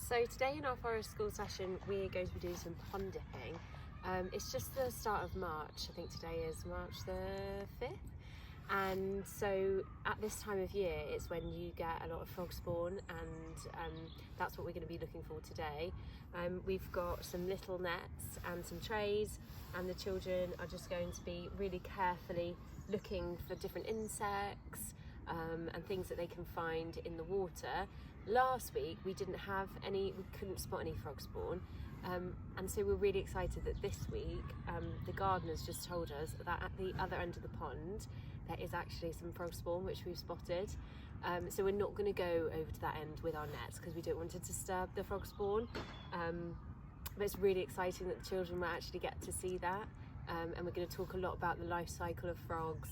So today in our forest school session we're going to be doing some pond dipping. It's just the start of March. I think today is March the 5th. And so at this time of year it's when you get a lot of frog spawn, and that's what we're going to be looking for today. We've got some little nets and some trays, and the children are just going to be really carefully looking for different insects and things that they can find in the water. Last week we couldn't spot any frog spawn, and so we're really excited that this week the gardeners just told us that at the other end of the pond there is actually some frog spawn which we've spotted. So we're not going to go over to that end with our nets because we don't want to disturb the frog spawn, but it's really exciting that the children will actually get to see that, and we're going to talk a lot about the life cycle of frogs.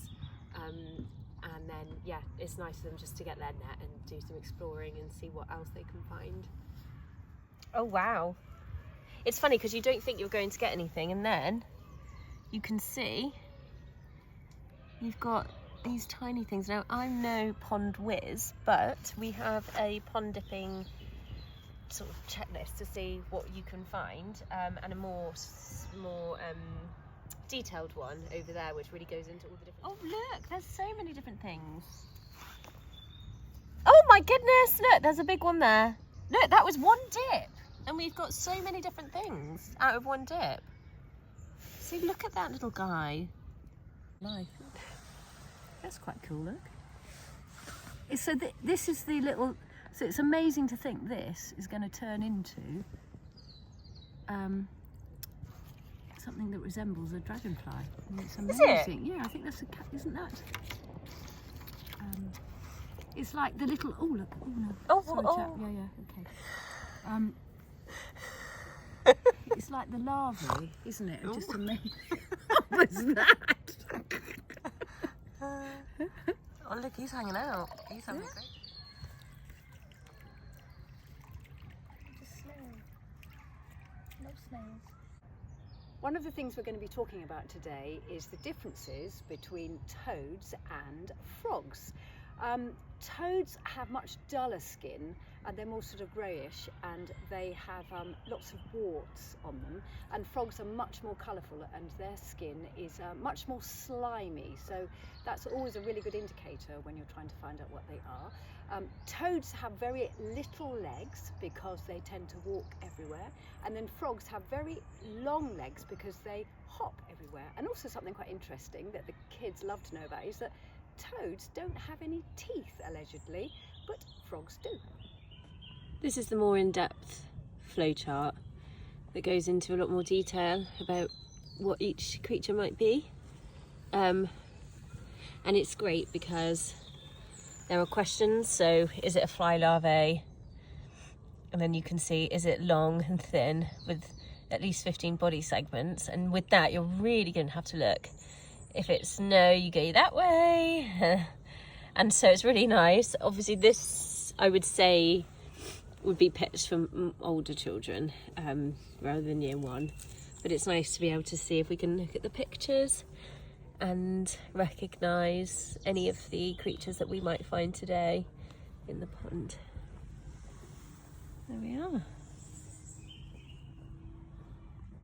And then, yeah, it's nice for them just to get their net and do some exploring and see what else they can find. Oh, wow. It's funny because you don't think you're going to get anything, and then you can see you've got these tiny things. Now, I'm no pond whiz, but we have a pond dipping sort of checklist to see what you can find, and a more detailed one over there which really goes into all the different... Oh look, there's so many different things. Oh my goodness, look, there's a big one there. Look, that was one dip, and we've got so many different things out of one dip. See, look at that little guy. Nice. That's quite cool, look. So this is the little... So it's amazing to think this is going to turn into something that resembles a dragonfly. I mean, it's amazing. Is it? Yeah, I think that's a cat, isn't that? It's like the little... Oh, look. Oh, no. Oh, sorry, chap. Yeah, okay. It's like the larvae, isn't it? Just amazing. What was that? Oh, look, he's hanging out. He's having a great... Just snail. No snails. One of the things we're going to be talking about today is the differences between toads and frogs. Toads have much duller skin, and they're more sort of greyish, and they have lots of warts on them, and frogs are much more colourful and their skin is much more slimy, so that's always a really good indicator when you're trying to find out what they are. Toads have very little legs because they tend to walk everywhere, and then frogs have very long legs because they hop everywhere. And also something quite interesting that the kids love to know about is that toads don't have any teeth, allegedly, but frogs do. This is the more in-depth flowchart that goes into a lot more detail about what each creature might be. And it's great because there are questions. So is it a fly larvae? And then you can see, is it long and thin with at least 15 body segments? And with that, you're really going to have to look. If it's no, you go that way. And so it's really nice. Obviously this, I would say, would be pitched for older children rather than year one. But it's nice to be able to see if we can look at the pictures and recognise any of the creatures that we might find today in the pond. There we are.